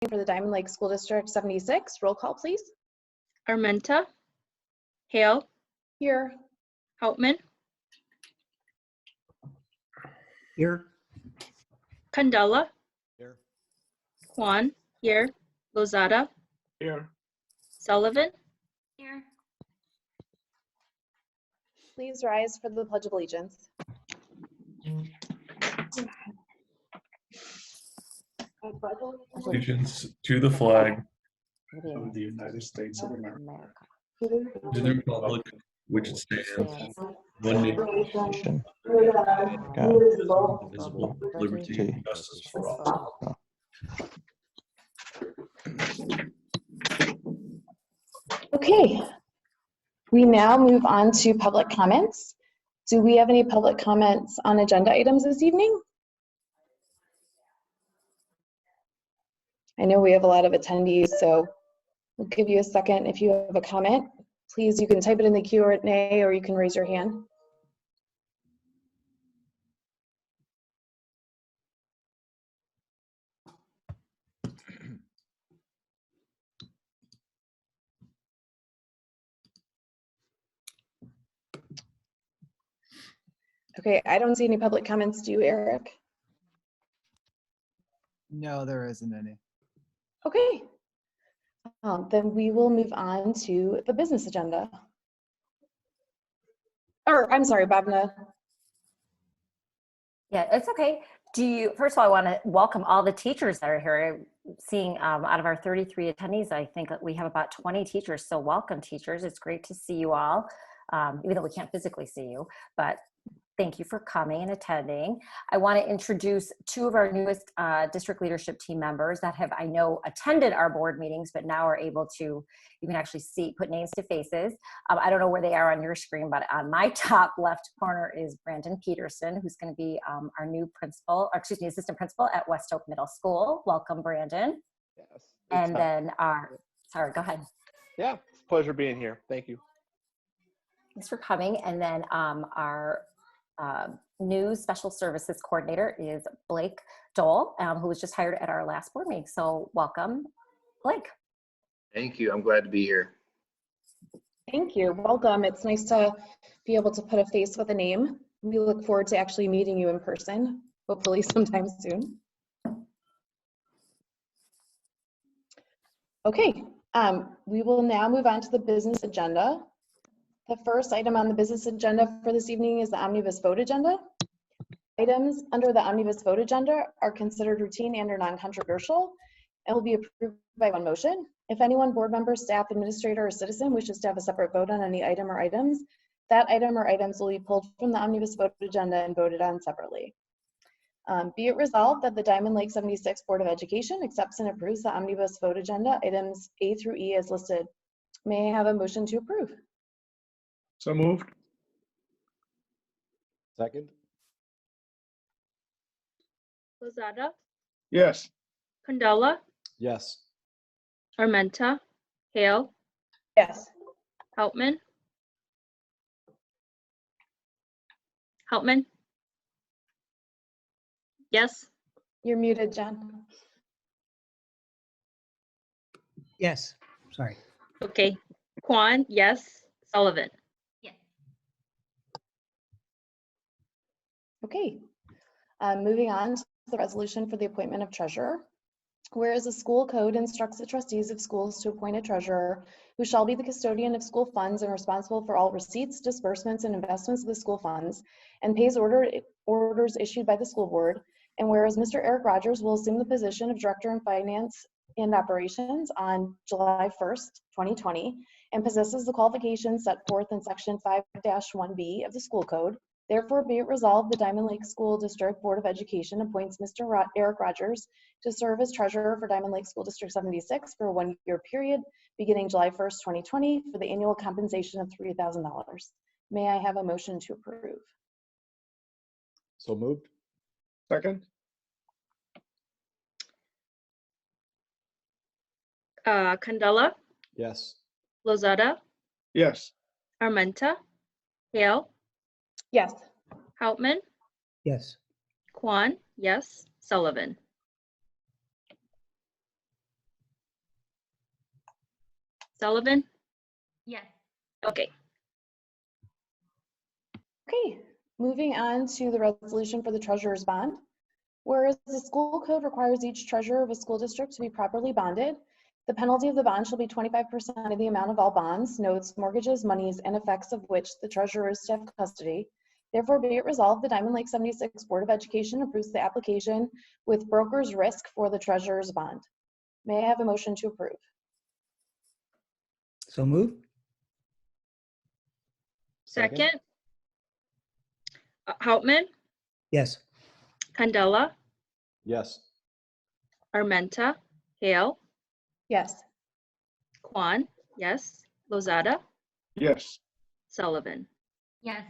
for the Diamond Lake School District 76. Roll call, please. Armenta, Hale, Here. Houtman, Here. Candela, Here. Kwan, here, Lozada, Here. Sullivan. Here. Please rise for the Pledge of Allegiance. Allegiance to the flag Of the United States of America. to the republic which stands one nation indivisible, liberty and justice for all. Okay, we now move on to public comments. Do we have any public comments on agenda items this evening? I know we have a lot of attendees, so we'll give you a second. If you have a comment, please, you can type it in the Q&A or you can raise your hand. Okay, I don't see any public comments. Do you, Eric? No, there isn't any. Okay. Then we will move on to the business agenda. Or, I'm sorry, Bhavna. Yeah, it's okay. First of all, I want to welcome all the teachers that are here. Seeing out of our 33 attendees, I think that we have about 20 teachers. So welcome, teachers. It's great to see you all, even though we can't physically see you, but thank you for coming and attending. I want to introduce two of our newest district leadership team members that have, I know, attended our board meetings, but now are able to, you can actually put names to faces. I don't know where they are on your screen, but on my top left corner is Brandon Peterson, who's going to be our new principal, or excuse me, assistant principal at West Oak Middle School. Welcome, Brandon. Yes. And then sorry, go ahead. Yeah, it's a pleasure being here. Thank you. Thanks for coming. And then our new special services coordinator is Blake Dole, who was just hired at our last board meeting. So welcome, Blake. Thank you. I'm glad to be here. Thank you. Welcome. It's nice to be able to put a face with a name. We look forward to actually meeting you in person, hopefully sometime soon. Okay, we will now move on to the business agenda. The first item on the business agenda for this evening is the omnibus vote agenda. Items under the omnibus vote agenda are considered routine and or non-controversial and will be approved by one motion. If anyone, board member, staff, administrator, or citizen wishes to have a separate vote on any item or items, that item or items will be pulled from the omnibus vote agenda and voted on separately. Be it resolved that the Diamond Lake 76 Board of Education accepts and approves the omnibus vote agenda items A through E as listed. May I have a motion to approve? So moved. Second? Lozada, Yes. Candela, Yes. Armenta, Hale, Yes. Houtman, yes, You're muted, Jen. Yes. Sorry. okay, Kwan, yes, Sullivan. Okay, moving on to the resolution for the appointment of treasurer. Whereas the school code instructs the trustees of schools to appoint a treasurer who shall be the custodian of school funds and responsible for all receipts, disbursements, and investments of the school funds, and pays orders issued by the school board. And whereas Mr. Eric Rogers will assume the position of Director in Finance and Operations on July 1st, 2020, and possesses the qualifications set forth in Section 5-1B of the school code. Therefore, be it resolved, the Diamond Lake School District Board of Education appoints Mr. Eric Rogers to serve as treasurer for Diamond Lake School District 76 for a one-year period beginning July 1st, 2020 for the annual compensation of $3,000. May I have a motion to approve? So moved? Second. Candela, Yes. Lozada, Yes. Armenta, Hale, Yes. Houtman, Yes. Kwan, yes, Sullivan. Sullivan? Yes. Okay. Okay, moving on to the resolution for the treasurer's bond. Whereas the school code requires each treasurer of a school district to be properly bonded, the penalty of the bond shall be 25% of the amount of all bonds, notes, mortgages, monies, and effects of which the treasurer is to have custody. Therefore, be it resolved, the Diamond Lake 76 Board of Education approves the application with broker's risk for the treasurer's bond. May I have a motion to approve? So moved. Second. Houtman? Yes. Candela? Yes. Armenta? Hale? Yes. Kwan? Yes. Lozada? Yes. Sullivan? Yes.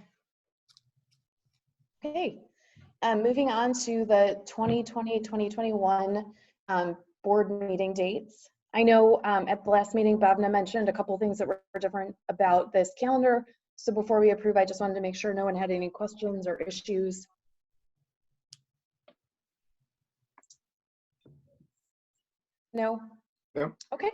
Okay, moving on to the 2020-2021 board meeting dates. I know at the last meeting, Bhavna mentioned a couple things that were different about this calendar. So before we approve, I just wanted to make sure no one had any questions or issues. No? No. Okay.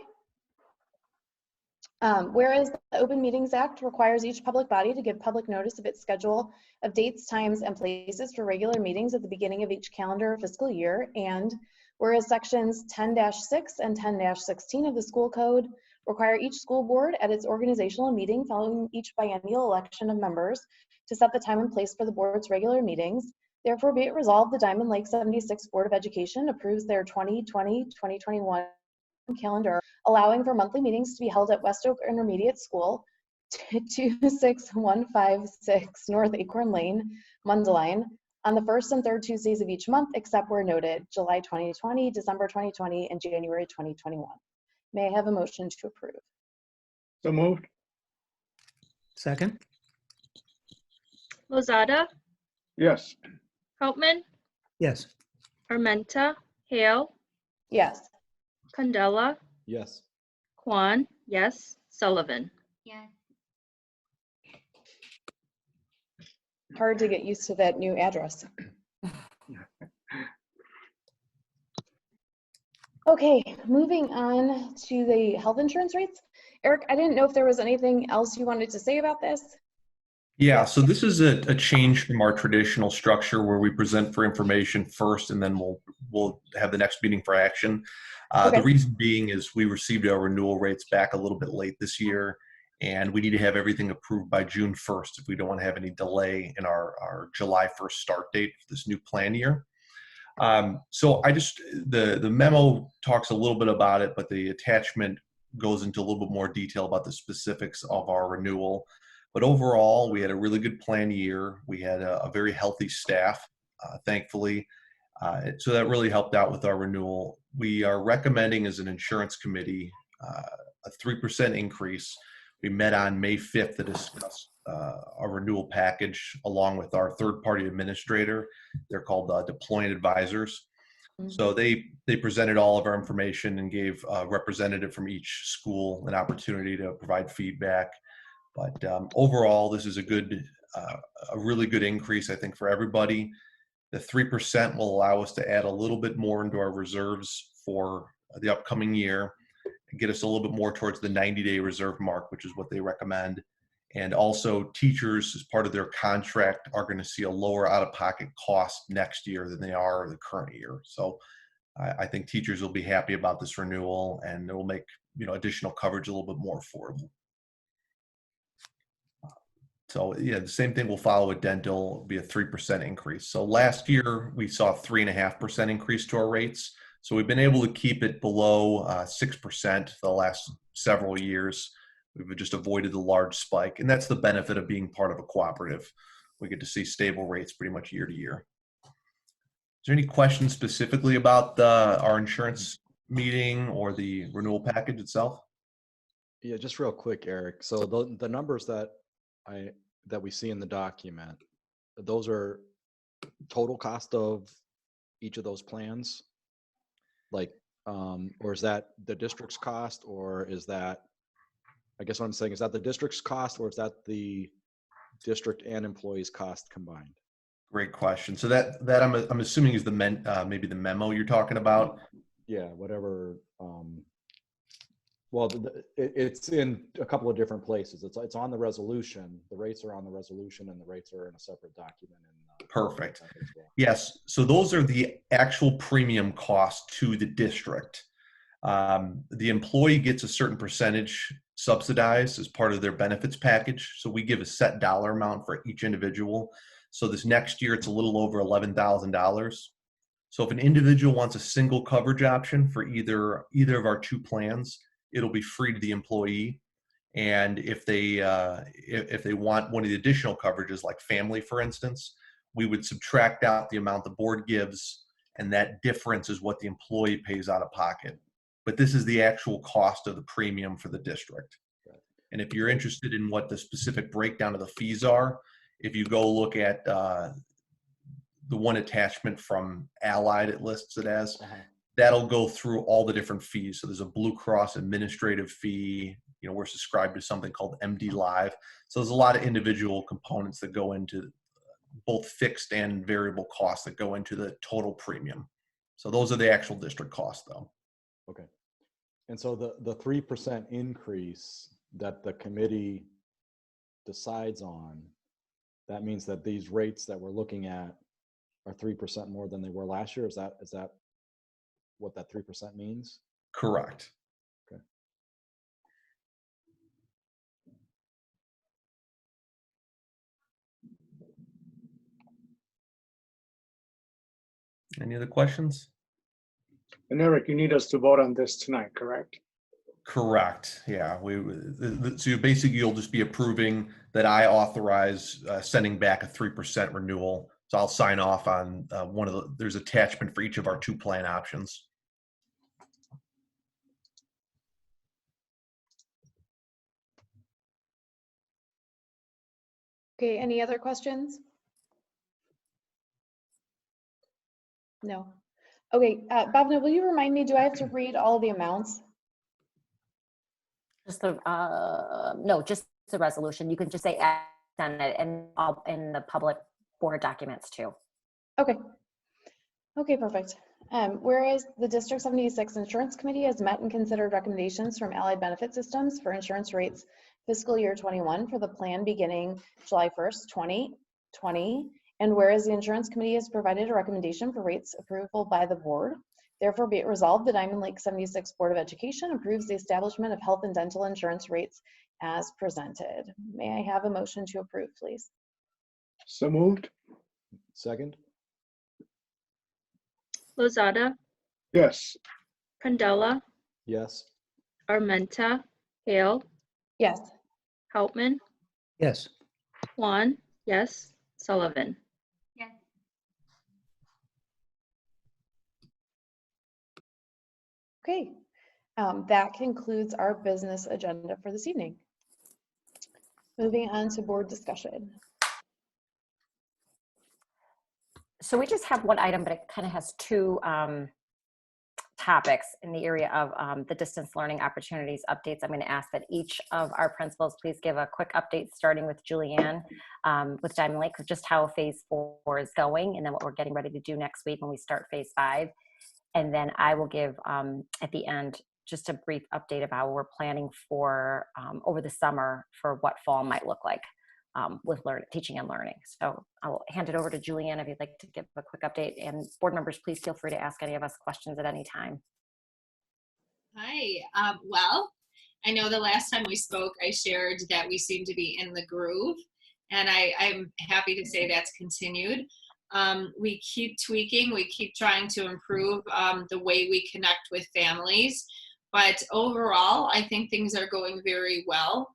Whereas the Open Meetings Act requires each public body to give public notice of its schedule of dates, times, and places for regular meetings at the beginning of each calendar fiscal year, and whereas sections 10-6 and 10-16 of the school code require each school board at its organizational meeting following each biennial election of members to set the time and place for the board's regular meetings, therefore be it resolved, the Diamond Lake 76 Board of Education approves their 2020-2021 calendar, allowing for monthly meetings to be held at West Oak Intermediate School, 26156 North Acorn Lane, Mundelein, on the first and third Tuesdays of each month, except where noted, July 2020, December 2020, and January 2021. May I have a motion to approve? So moved. Second. Lozada? Yes. Houtman? Yes. Armenta? Hale? Yes. Candela? Yes. Kwan? Yes. Sullivan? Yes. Hard to get used to that new address. Okay, moving on to the health insurance rates. Eric, I didn't know if there was anything else you wanted to say about this. Yeah, so this is a change from our traditional structure where we present for information first and then we'll have the next meeting for action. Okay. The reason being is we received our renewal rates back a little bit late this year, and we need to have everything approved by June 1st if we don't want to have any delay in our July 1st start date for this new plan year. So the memo talks a little bit about it, but the attachment goes into a little bit more detail about the specifics of our renewal. But overall, we had a really good plan year. We had a very healthy staff, thankfully. So that really helped out with our renewal. We are recommending as an insurance committee a 3% increase. We met on May 5th to discuss our renewal package along with our third-party administrator. They're called Deploying Advisors. So they presented all of our information and gave a representative from each school an opportunity to provide feedback. But overall, this is a really good increase, I think, for everybody. The 3% will allow us to add a little bit more into our reserves for the upcoming year and get us a little bit more towards the 90-day reserve mark, which is what they recommend. And also, teachers, as part of their contract, are going to see a lower out-of-pocket cost next year than they are the current year. So I think teachers will be happy about this renewal, and it will make additional coverage a little bit more affordable. So yeah, the same thing will follow with dental. It'll be a 3% increase. So last year we saw a 3.5% increase to our rates. So we've been able to keep it below 6% for the last several years. We've just avoided the large spike, and that's the benefit of being part of a cooperative. We get to see stable rates pretty much year to year. Is there any questions specifically about our insurance meeting or the renewal package itself? Yeah, just real quick, Eric. So the numbers that we see in the document, those are total cost of each of those plans, like, or is that the district's cost, or is that, I guess what I'm saying, is that the district's cost, or is that the district and employees' cost combined? Great question. So that I'm assuming is maybe the memo you're talking about. Yeah, whatever. Well, it's in a couple of different places. It's on the resolution. The rates are on the resolution, and the rates are in a separate document. Perfect. As well. Yes, so those are the actual premium cost to the district. The employee gets a certain percentage subsidized as part of their benefits package. So we give a set dollar amount for each individual. So this next year, it's a little over $11,000. So if an individual wants a single coverage option for either of our two plans, it'll be free to the employee. And if they want one of the additional coverages, like family, for instance, we would subtract out the amount the board gives, and that difference is what the employee pays out of pocket. But this is the actual cost of the premium for the district. And if you're interested in what the specific breakdown of the fees are, if you go look at the one attachment from Allied, it lists it as, that'll go through all the different fees. So there's a Blue Cross administrative fee. You know, we're subscribed to something called MD Live. So there's a lot of individual components that go into both fixed and variable costs that go into the total premium. So those are the actual district costs, though. Okay. And so the 3% increase that the committee decides on, that means that these rates that we're looking at are 3% more than they were last year. Is that what that 3% means? Correct. Okay. Any other questions? And Eric, you need us to vote on this tonight, correct? Correct. Yeah. So basically, you'll just be approving that I authorize sending back a 3% renewal. So I'll sign off on there's attachment for each of our two plan options. Okay, any other questions? No. Okay, Bhavna, will you remind me, do I have to read all the amounts? Just the, no, just the resolution. You can just say add on it and all in the public board documents too. Okay. Okay, perfect. Whereas the District 76 Insurance Committee has met and considered recommendations from Allied Benefit Systems for insurance rates fiscal year 21 for the plan beginning July 1st, 2020. And whereas the Insurance Committee has provided a recommendation for rates approval by the board, therefore be it resolved, the Diamond Lake 76 Board of Education approves the establishment of health and dental insurance rates as presented. May I have a motion to approve, please? So moved? Second? Lozada, Yes. Candela, Yes. Armenta, Hale, Yes. Hauptman, Yes. Kwan, yes, Sullivan. Yes. Okay, that concludes our business agenda for this evening. Moving on to board discussion. So we just have one item, but it kind of has two topics in the area of the distance learning opportunities updates. I'm going to ask that each of our principals please give a quick update, starting with Julianne with Diamond Lake, just how phase 4 is going, and then what we're getting ready to do next week when we start phase 5. And then I will give at the end just a brief update about what we're planning for over the summer for what fall might look like with teaching and learning. So I will hand it over to Julianne if you'd like to give a quick update, and board members, please feel free to ask any of us questions at any time. Hi, well, I know the last time we spoke, I shared that we seem to be in the groove, and I'm happy to say that's continued. We keep tweaking, we keep trying to improve the way we connect with families, but overall, I think things are going very well.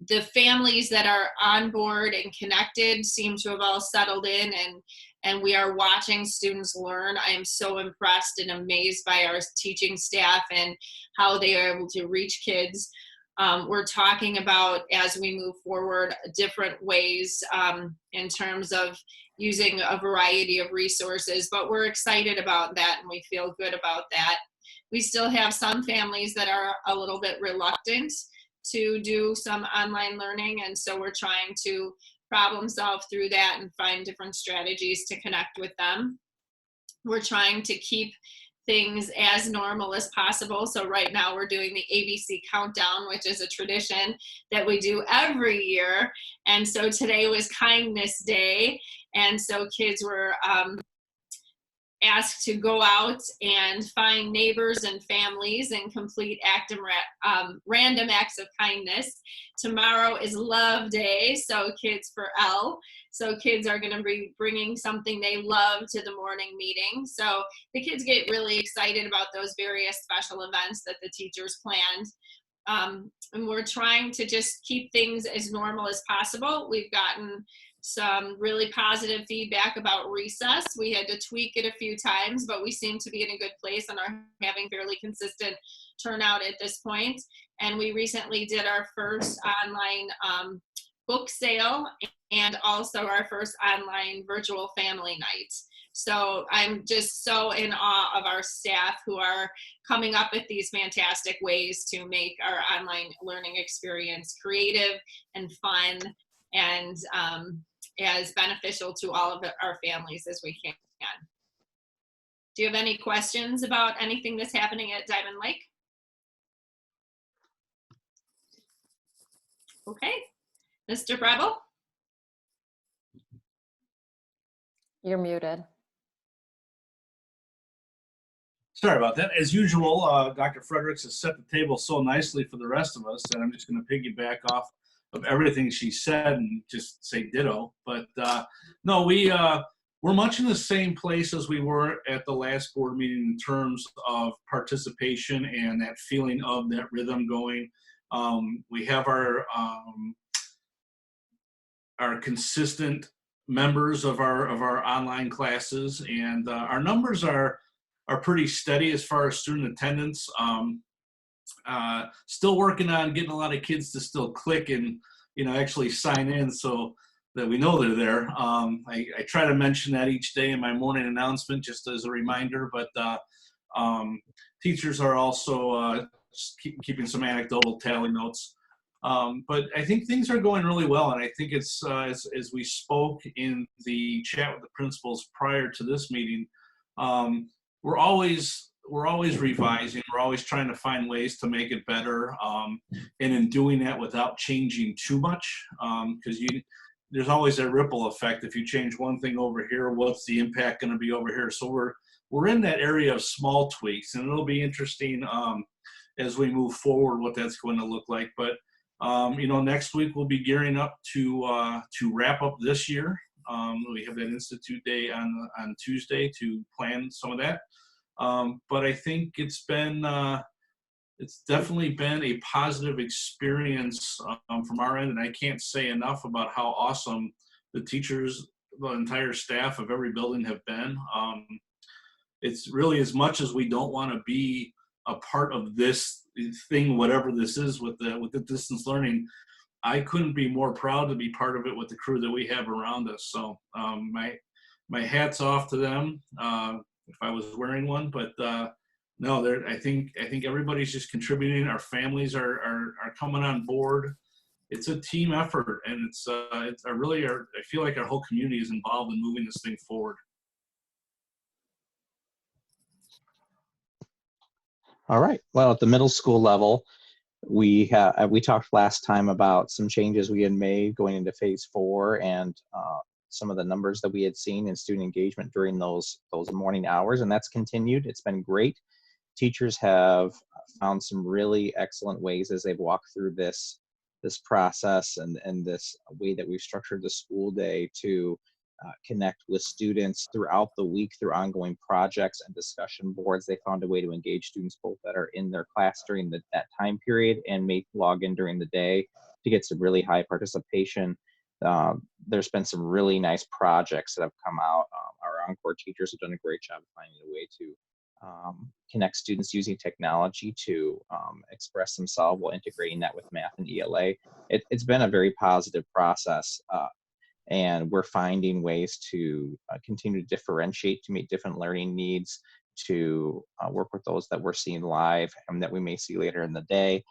The families that are on board and connected seem to have all settled in, and we are watching students learn. I am so impressed and amazed by our teaching staff and how they are able to reach kids. We're talking about, as we move forward, different ways in terms of using a variety of resources, but we're excited about that and we feel good about that. We still have some families that are a little bit reluctant to do some online learning, and so we're trying to problem solve through that and find different strategies to connect with them. We're trying to keep things as normal as possible. So right now we're doing the ABC countdown, which is a tradition that we do every year. And so today was Kindness Day. And so kids were asked to go out and find neighbors and families and complete random acts of kindness. Tomorrow is Love Day, so kids for L. So kids are going to be bringing something they love to the morning meeting. So the kids get really excited about those various special events that the teachers planned. And we're trying to just keep things as normal as possible. We've gotten some really positive feedback about recess. We had to tweak it a few times, but we seem to be in a good place and are having fairly consistent turnout at this point. And we recently did our first online book sale and also our first online virtual family night. So I'm just so in awe of our staff who are coming up with these fantastic ways to make our online learning experience creative and fun and as beneficial to all of our families as we can. Do you have any questions about anything that's happening at Diamond Lake? Okay, Mr. Preble? You're muted. Sorry about that. As usual, Dr. Fredericks has set the table so nicely for the rest of us that I'm just going to piggyback off of everything she said and just say ditto. But no, we're much in the same place as we were at the last board meeting in terms of participation and that feeling of that rhythm going. We have our consistent members of our online classes, and our numbers are pretty steady as far as student attendance. Still working on getting a lot of kids to still click and actually sign in so that we know they're there. I try to mention that each day in my morning announcement just as a reminder, but teachers are also keeping some anecdotal tally notes. But I think things are going really well, and I think it's as we spoke in the chat with the principals prior to this meeting, we're always revising. We're always trying to find ways to make it better, and in doing that without changing too much, because there's always that ripple effect. If you change one thing over here, what's the impact going to be over here? So we're in that area of small tweaks, and it'll be interesting as we move forward what that's going to look like. But next week we'll be gearing up to wrap up this year. We have that Institute Day on Tuesday to plan some of that. But I think it's definitely been a positive experience from our end, and I can't say enough about how awesome the teachers, the entire staff of every building have been. It's really, as much as we don't want to be a part of this thing, whatever this is with the distance learning, I couldn't be more proud to be part of it with the crew that we have around us. So my hat's off to them if I was wearing one, but no, I think everybody's just contributing. Our families are coming on board. It's a team effort, and I feel like our whole community is involved in moving this thing forward. All right. Well, at the middle school level, we talked last time about some changes we had made going into phase 4 and some of the numbers that we had seen in student engagement during those morning hours, and that's continued. It's been great. Teachers have found some really excellent ways as they've walked through this process and this way that we've structured the school day to connect with students throughout the week through ongoing projects and discussion boards. They found a way to engage students both that are in their class during that time period and may log in during the day to get some really high participation. There's been some really nice projects that have come out. Our Encore teachers have done a great job of finding a way to connect students using technology to express themselves while integrating that with math and ELA. It's been a very positive process. And we're finding ways to continue to differentiate to meet different learning needs, to work with those that we're seeing live and that we may see later in the day,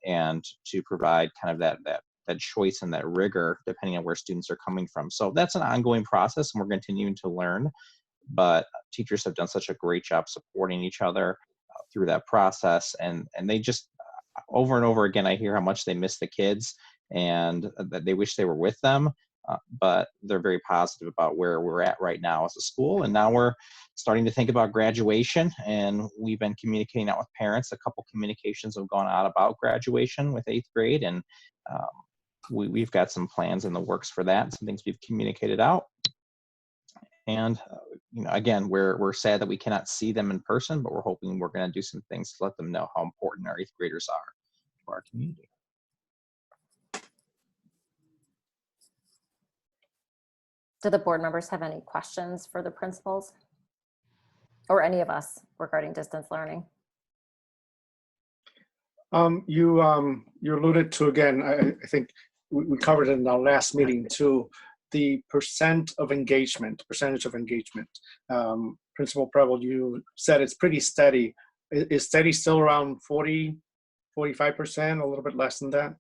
and to provide kind of that choice and that rigor depending on where students are coming from. So that's an ongoing process, and we're continuing to learn. but teachers have done such a great job supporting each other through that process. And they just, over and over again, I hear how much they miss the kids and that they wish they were with them. But they're very positive about where we're at right now as a school. And now we're starting to think about graduation, and we've been communicating out with parents. A couple communications have gone out about graduation with 8th grade, and we've got some plans in the works for that, some things we've communicated out. And again, we're sad that we cannot see them in person, but we're hoping we're going to do some things to let them know how important our 8th graders are to our community. Do the board members have any questions for the principals or any of us regarding distance learning? You alluded to, again, I think we covered it in our last meeting too, the percentage of engagement. Principal Preble, you said it's pretty steady. Is steady still around 40, 45%, a little bit less than that?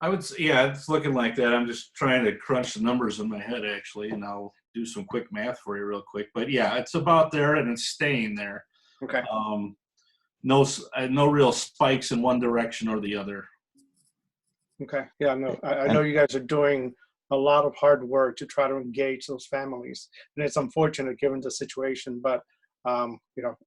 I would say, yeah, it's looking like that. I'm just trying to crunch the numbers in my head, actually, and I'll do some quick math for you real quick. But yeah, it's about there, and it's staying there. Okay. No real spikes in one direction or the other. Okay. Yeah, no, I know you guys are doing a lot of hard work to try to engage those families, and it's unfortunate given the situation, but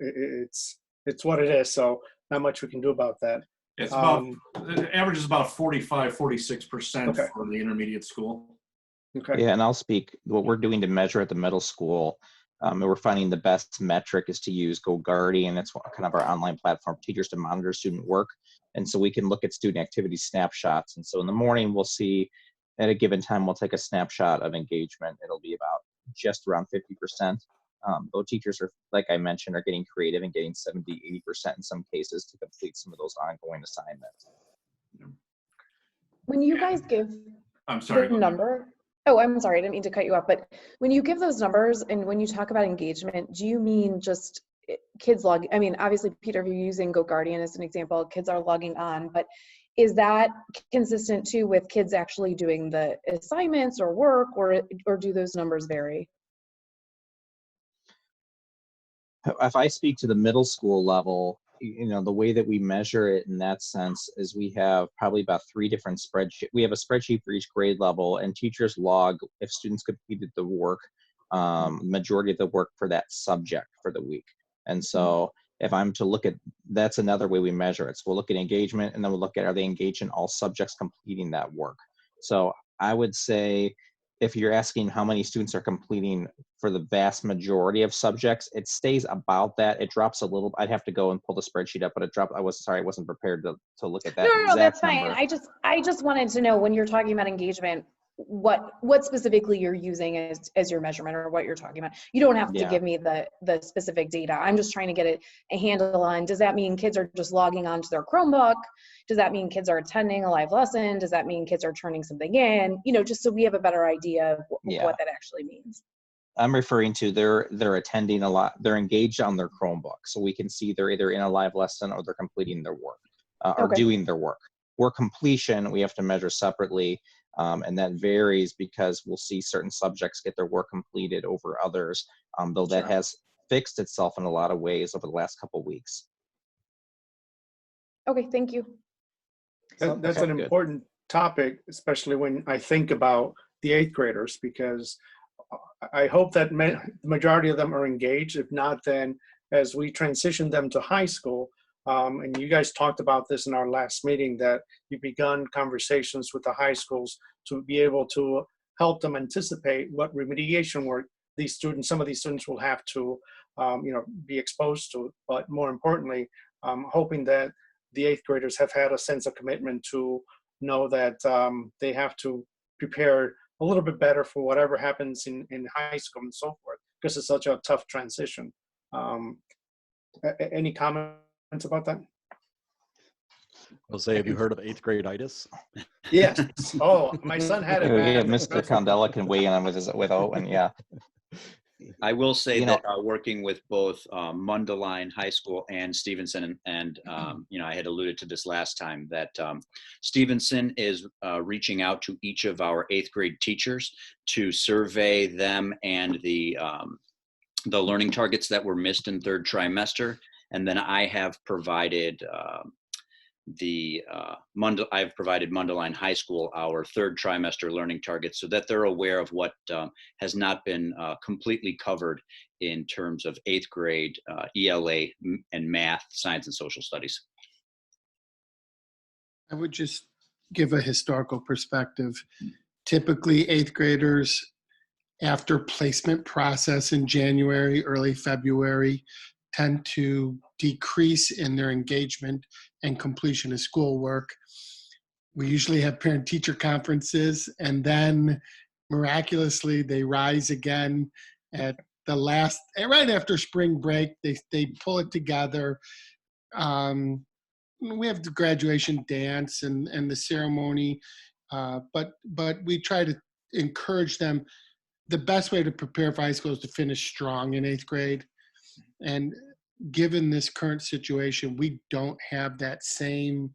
it's what it is. So not much we can do about that. It's about, the average is about 45, 46% Okay. for the intermediate school. Okay. Yeah, and I'll speak what we're doing to measure at the middle school. And we're finding the best metric is to use GoGuardian. It's kind of our online platform for teachers to monitor student work. And so we can look at student activity snapshots. And so in the morning, we'll see at a given time, we'll take a snapshot of engagement. It'll be about just around 50%. Though teachers are, like I mentioned, are getting creative and getting 70, 80% in some cases to complete some of those ongoing assignments. When you guys give I'm sorry. the number, oh, I'm sorry, I didn't mean to cut you off, but when you give those numbers and when you talk about engagement, do you mean just kids log? I mean, obviously, Peter, if you're using GoGuardian as an example, kids are logging on, but is that consistent too with kids actually doing the assignments or work, or do those numbers vary? If I speak to the middle school level, the way that we measure it in that sense is we have probably about 3 different spreadsheets. We have a spreadsheet for each grade level, and teachers log if students completed the work, majority of the work for that subject for the week. And so if I'm to look at, that's another way we measure it. So we'll look at engagement, and then we'll look at, are they engaged in all subjects completing that work? So I would say, if you're asking how many students are completing for the vast majority of subjects, it stays about that. It drops a little. I'd have to go and pull the spreadsheet up, but it dropped. I wasn't prepared to look at that. No, that's fine. Number. I just wanted to know, when you're talking about engagement, what specifically you're using as your measurement, or what you're talking about. You don't have to give me the specific data. I'm just trying to get a handle on, does that mean kids are just logging onto their Chromebook? Does that mean kids are attending a live lesson? Does that mean kids are turning something in? Just so we have a better idea of what that actually means. I'm referring to they're attending a lot. They're engaged on their Chromebook, so we can see they're either in a live lesson or they're completing their work or doing their work. Work completion we have to measure separately, and that varies because we'll see certain subjects get their work completed over others, though that has fixed itself in a lot of ways over the last couple of weeks. Okay, thank you. That's an important topic, especially when I think about the 8th graders, because I hope that the majority of them are engaged. If not, then as we transition them to high school, and you guys talked about this in our last meeting, that you've begun conversations with the high schools to be able to help them anticipate what remediation work some of these students will have to, be exposed to. But more importantly, hoping that the 8th graders have had a sense of commitment to know that they have to prepare a little bit better for whatever happens in high school and so forth, because it's such a tough transition. Any comments about that? I'll say, have you heard of 8th grade-itis? Yes. Oh, my son had it. Yeah, Mr. Condella can weigh in on with Owen. Yeah. I will say that working with both Mundelein High School and Stevenson, and I had alluded to this last time, that Stevenson is reaching out to each of our 8th grade teachers to survey them and the the learning targets that were missed in third trimester. And then I have provided I've provided Mundelein High School our third trimester learning targets so that they're aware of what has not been completely covered in terms of 8th grade ELA and math, science, and social studies. I would just give a historical perspective. Typically, 8th graders, after placement process in January, early February, tend to decrease in their engagement and completion of schoolwork. We usually have parent-teacher conferences, and then miraculously they rise again at the last, right after spring break. They pull it together. We have the graduation dance and the ceremony, but we try to encourage them. The best way to prepare for high school is to finish strong in 8th grade. And given this current situation, we don't have that same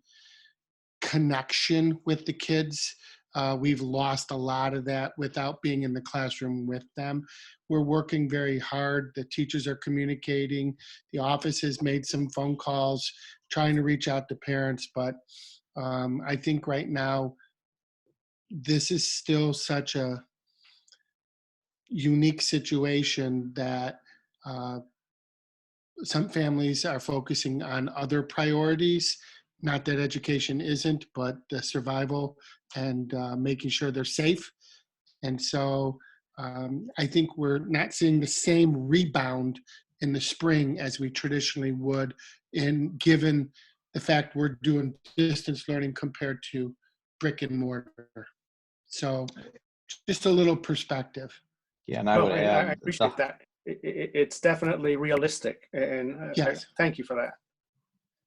connection with the kids. We've lost a lot of that without being in the classroom with them. We're working very hard. The teachers are communicating. The office has made some phone calls, trying to reach out to parents. But I think right now, this is still such a unique situation that some families are focusing on other priorities. Not that education isn't, but the survival and making sure they're safe. And so I think we're not seeing the same rebound in the spring as we traditionally would, given the fact we're doing distance learning compared to brick and mortar. So just a little perspective. Yeah, and I would add, I appreciate that. It's definitely realistic, and Yes. thank you for that.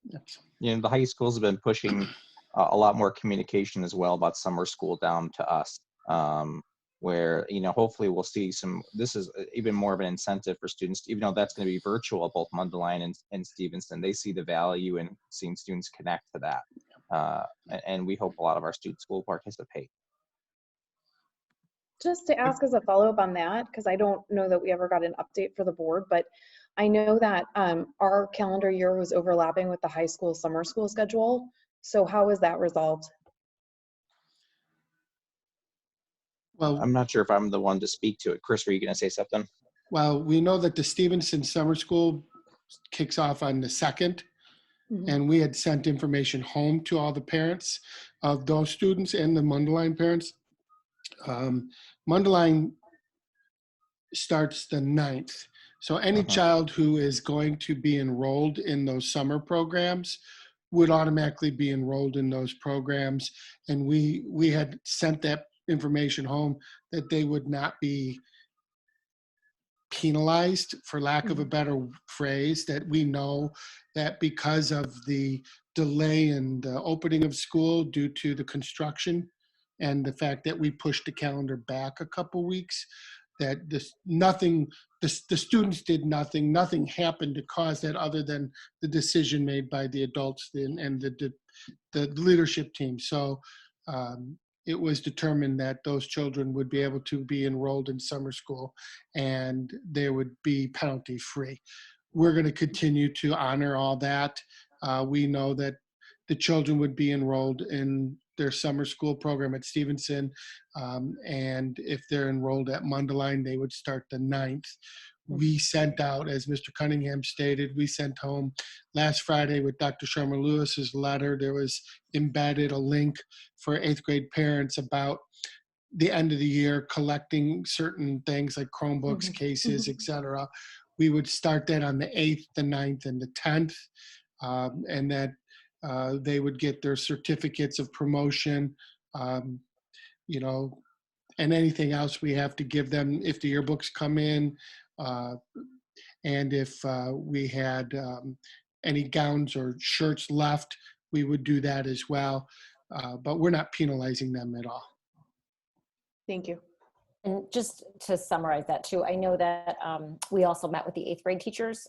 Yes. You know, the high schools have been pushing a lot more communication as well about summer school down to us, where, you know, hopefully we'll see this is even more of an incentive for students, even though that's going to be virtual, both Mundelein and Stevenson. They see the value in seeing students connect to that. And we hope a lot of our students will participate. Just to ask as a follow-up on that, because I don't know that we ever got an update for the board, but I know that our calendar year was overlapping with the high school summer school schedule. So how is that resolved? Well, I'm not sure if I'm the one to speak to it. Chris, were you going to say something? Well, we know that the Stevenson Summer School kicks off on the 2nd, and we had sent information home to all the parents of those students and the Mundelein parents. Mundelein starts the 9th. So any child who is going to be enrolled in those summer programs would automatically be enrolled in those programs. And we had sent that information home that they would not be penalized, for lack of a better phrase, that we know that because of the delay in the opening of school due to the construction and the fact that we pushed the calendar back a couple weeks, that the students did nothing happened to cause that other than the decision made by the adults and the leadership team. So it was determined that those children would be able to be enrolled in summer school and they would be penalty free. We're going to continue to honor all that. We know that the children would be enrolled in their summer school program at Stevenson. And if they're enrolled at Mundelein, they would start the 9th. We sent out, as Mr. Cunningham stated, we sent home last Friday with Dr. Sharma Lewis's letter. There was embedded a link for 8th grade parents about the end of the year collecting certain things like Chromebooks, cases, etc. We would start that on the 8th, the 9th, and the 10th, and that they would get their certificates of promotion, you know, and anything else we have to give them if the yearbooks come in, and if we had any gowns or shirts left, we would do that as well. But we're not penalizing them at all. Thank you. And just to summarize that too, I know that we also met with the 8th grade teachers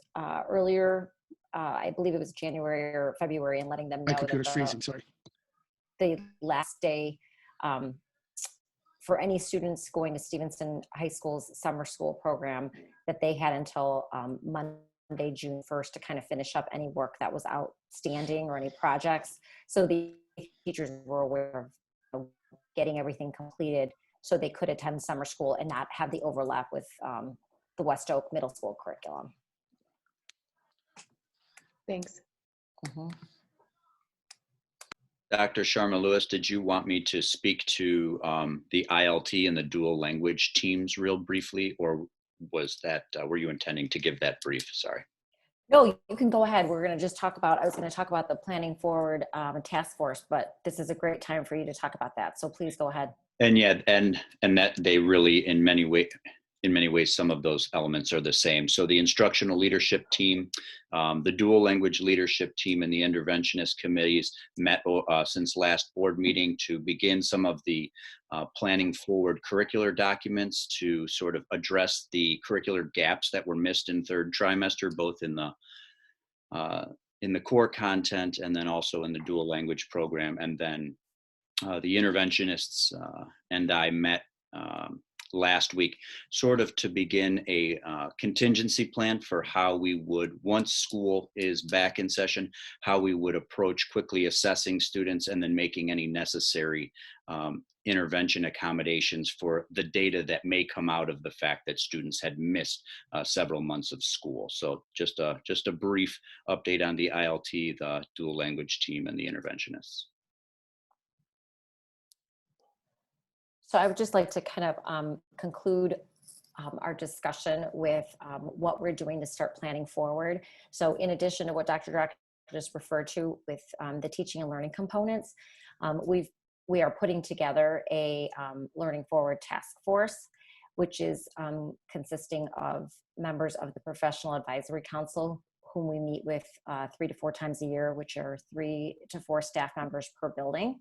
earlier. I believe it was January or February, and letting them know My computer's that freezing, sorry. the last day for any students going to Stevenson High School's summer school program that they had until Monday, June 1st to kind of finish up any work that was outstanding or any projects. So the teachers were aware of getting everything completed so they could attend summer school and not have the overlap with the West Oak Middle School curriculum. Thanks. Dr. Sharma Lewis, did you want me to speak to the ILT and the dual language teams real briefly, or was that, were you intending to give that brief? Sorry. No, you can go ahead. We're going to just talk about, I was going to talk about the planning forward task force, but this is a great time for you to talk about that. So please go ahead. And yeah, and that they really, in many ways, some of those elements are the same. So the instructional leadership team, the dual language leadership team, and the interventionist committees met since last board meeting to begin some of the planning forward curricular documents to sort of address the curricular gaps that were missed in third trimester, both in the core content and then also in the dual language program. And then the interventionists and I met last week, sort of to begin a contingency plan for how we would, once school is back in session, how we would approach quickly assessing students and then making any necessary intervention accommodations for the data that may come out of the fact that students had missed several months of school. So just a brief update on the ILT, the dual language team, and the interventionists. So I would just like to kind of conclude our discussion with what we're doing to start planning forward. So in addition to what Dr. Drucker just referred to with the teaching and learning components, we are putting together a learning forward task force, which is consisting of members of the Professional Advisory Council, whom we meet with 3 to 4 times a year, which are 3 to 4 staff members per building,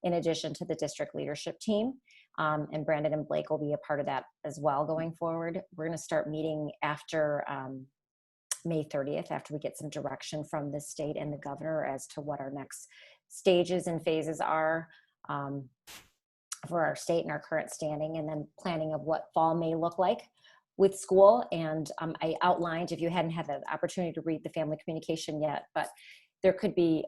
in addition to the district leadership team. And Brandon and Blake will be a part of that as well going forward. We're going to start meeting after May 30th, after we get some direction from the state and the governor as to what our next stages and phases are for our state and our current standing, and then planning of what fall may look like with school. And I outlined, if you hadn't had the opportunity to read the family communication yet, but there could be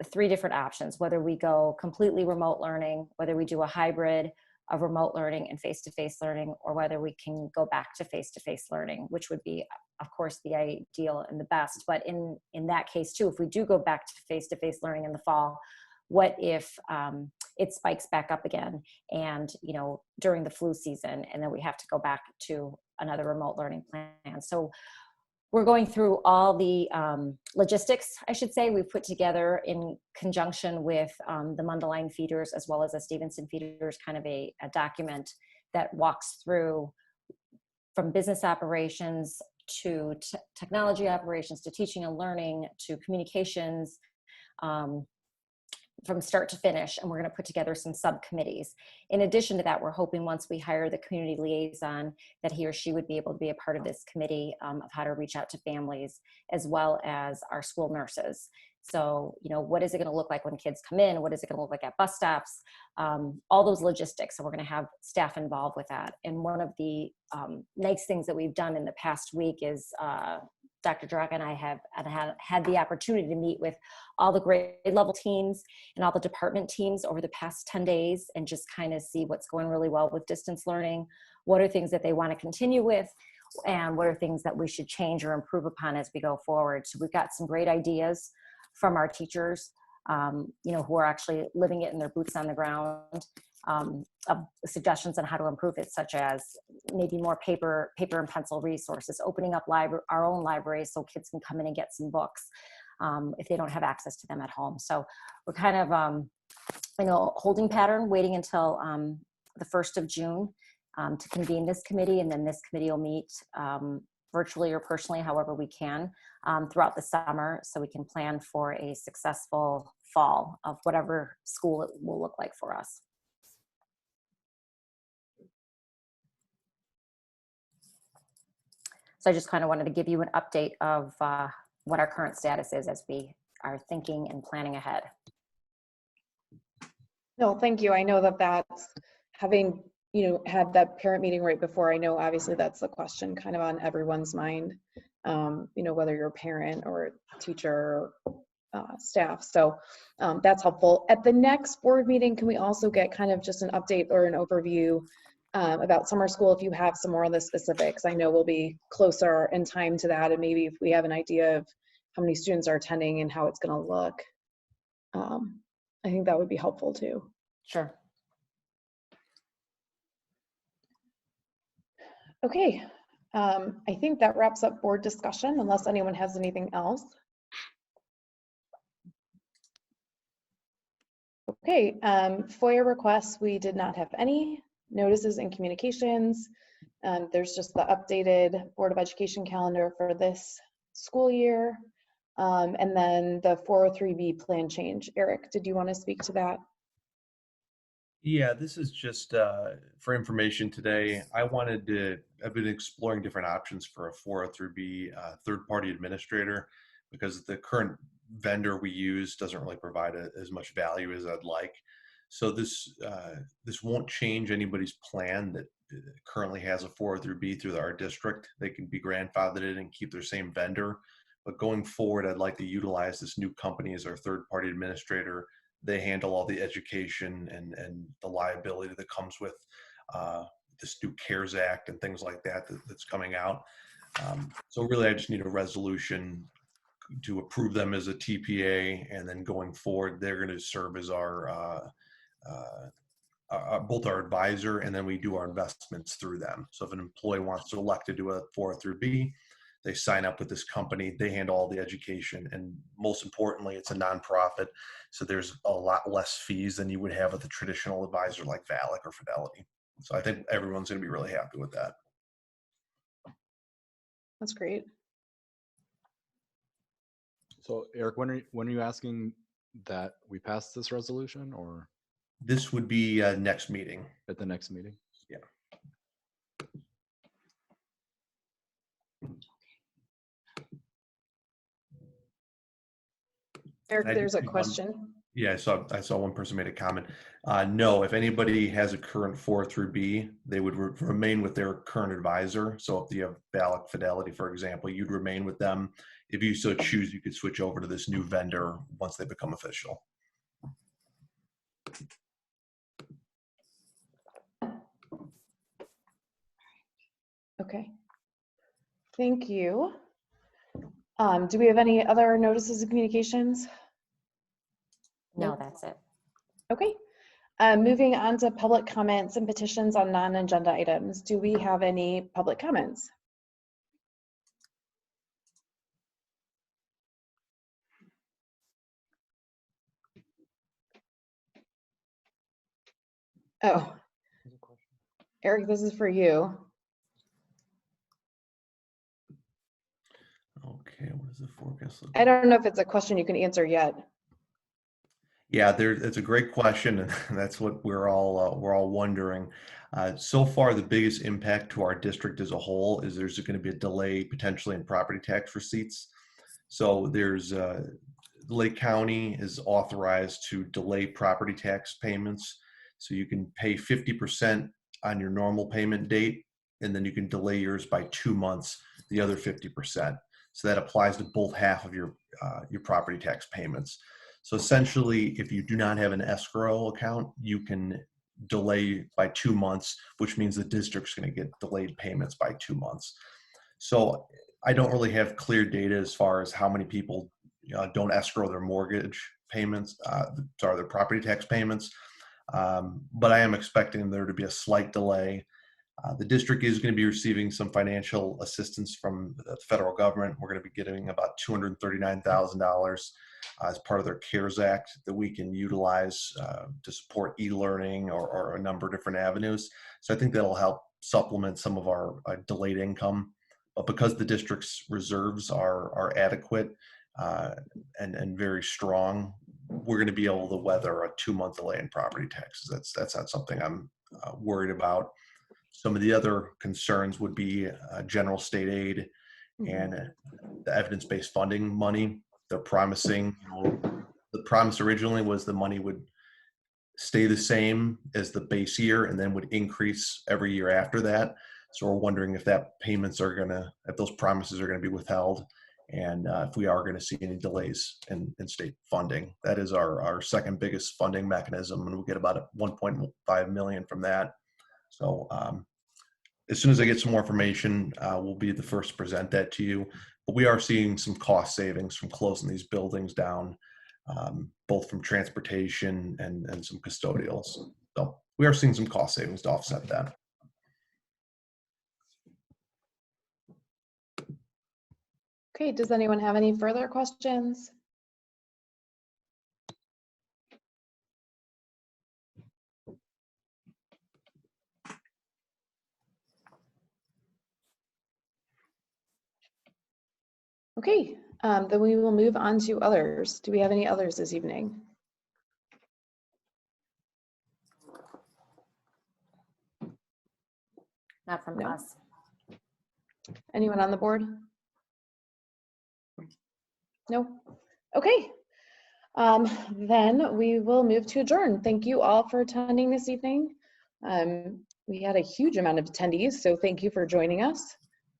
3 different options, whether we go completely remote learning, whether we do a hybrid of remote learning and face-to-face learning, or whether we can go back to face-to-face learning, which would be, of course, the ideal and the best. But in that case too, if we do go back to face-to-face learning in the fall, what if it spikes back up again and, you know, during the flu season, and then we have to go back to another remote learning plan. So we're going through all the logistics, I should say, we've put together in conjunction with the Mundelein feeders as well as the Stevenson feeders, kind of a document that walks through from business operations to technology operations to teaching and learning to communications, from start to finish, and we're going to put together some subcommittees. In addition to that, we're hoping once we hire the community liaison that he or she would be able to be a part of this committee of how to reach out to families, as well as our school nurses. So, you know, what is it going to look like when kids come in? What is it going to look like at bus stops? All those logistics. So we're going to have staff involved with that. And one of the nice things that we've done in the past week is Dr. Draga and I have had the opportunity to meet with all the grade level teams and all the department teams over the past 10 days and just kind of see what's going really well with distance learning, what are things that they want to continue with, and what are things that we should change or improve upon as we go forward. So we've got some great ideas from our teachers, you know, who are actually living it in their boots on the ground, of suggestions on how to improve it, such as maybe more paper and pencil resources, opening up our own libraries so kids can come in and get some books if they don't have access to them at home. So we're kind of, you know, holding pattern, waiting until the 1st of June to convene this committee, and then this committee will meet virtually or personally, however we can, throughout the summer, so we can plan for a successful fall of whatever school it will look like for us. So I just kind of wanted to give you an update of what our current status is as we are thinking and planning ahead. No, thank you. I know that that's having had that parent meeting right before. I know obviously that's the question kind of on everyone's mind, whether you're a parent or teacher, staff. So that's helpful. At the next board meeting, can we also get kind of just an update or an overview about summer school if you have some more of the specifics? I know we'll be closer in time to that, and maybe if we have an idea of how many students are attending and how it's going to look, I think that would be helpful too. Sure. Okay, I think that wraps up board discussion unless anyone has anything else. Okay, FOIA requests, we did not have any. Notices and communications. There's just the updated Board of Education calendar for this school year. And then the 403B plan change. Eric, did you want to speak to that? Yeah, this is just for information today. I've been exploring different options for a 403B third-party administrator because the current vendor we use doesn't really provide as much value as I'd like. So this won't change anybody's plan that currently has a 403B through our district. They can be grandfathered in and keep their same vendor. But going forward, I'd like to utilize this new company as our third-party administrator. They handle all the education and the liability that comes with this new CARES Act and things like that's coming out. So really, I just need a resolution to approve them as a TPA, and then going forward, they're going to serve as our both our advisor, and then we do our investments through them. So if an employee wants to elect to do a 403B, they sign up with this company, they handle all the education, and most importantly, it's a nonprofit, so there's a lot less fees than you would have with a traditional advisor like VALIC or Fidelity. So I think everyone's going to be really happy with that. That's great. So Eric, when are you asking that we pass this resolution, or? This would be next meeting. At the next meeting? Yeah. Eric, there's a question. Yeah, I saw one person made a comment. No, if anybody has a current 403B, they would remain with their current advisor. So if you have VALIC Fidelity, for example, you'd remain with them. If you so choose, you could switch over to this new vendor once they become official. Okay. Thank you. Do we have any other notices of communications? No, that's it. Okay. Moving on to public comments and petitions on non-agenda items. Do we have any public comments? Oh, Eric, this is for you. Okay, what is the forecast look I don't know if it's a question you can answer yet. Yeah, it's a great question, and that's what we're all wondering. So far, the biggest impact to our district as a whole is there's going to be a delay potentially in property tax receipts. So there's Lake County is authorized to delay property tax payments. So you can pay 50% on your normal payment date, and then you can delay yours by 2 months, the other 50%. So that applies to both half of your property tax payments. So essentially, if you do not have an escrow account, you can delay by 2 months, which means the district's going to get delayed payments by 2 months. So I don't really have clear data as far as how many people don't escrow their mortgage payments, their property tax payments. But I am expecting there to be a slight delay. The district is going to be receiving some financial assistance from the federal government. We're going to be getting about $239,000 as part of their CARES Act that we can utilize to support e-learning or a number of different avenues. So I think that'll help supplement some of our delayed income. But because the district's reserves are adequate and very strong, we're going to be able to weather a 2-month delay in property taxes. That's not something I'm worried about. Some of the other concerns would be general state aid and the evidence-based funding money. They're promising, the promise originally was the money would stay the same as the base year and then would increase every year after that. So we're wondering if if those promises are gonna be withheld, and if we are gonna see any delays in state funding. That is our second biggest funding mechanism, and we get about 1.5 million from that. So as soon as I get some more information, we'll be the first to present that to you. But we are seeing some cost savings from closing these buildings down, both from transportation and some custodials. So we are seeing some cost savings to offset that. Okay, does anyone have any further questions? Okay, then we will move on to others. Do we have any others this evening? Not from No. us. Anyone on the board? No? Okay. Then we will move to adjourn. Thank you all for attending this evening. We had a huge amount of attendees, so thank you for joining us.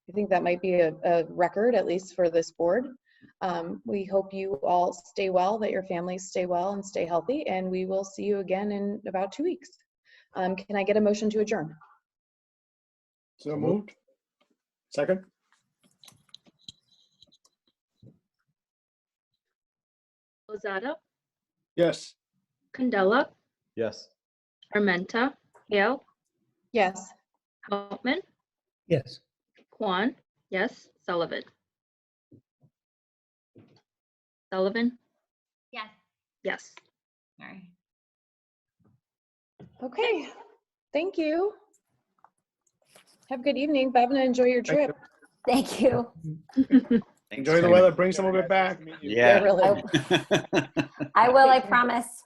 I think that might be a record, at least for this board. We hope you all stay well, that your families stay well and stay healthy, and we will see you again in about 2 weeks. Can I get a motion to adjourn? So moved. Second? Lozada, Yes. Candela, Yes. Armenta, Hale, Yes. Hauptman, Yes. Kwan, yes, Sullivan. Sullivan, Yes. yes. Sorry. Okay. Thank you. Have a good evening, Bevna. Enjoy your Thank trip. Thank you. Enjoy the weather. Bring some of it back. Yeah. Really. I will, I promise.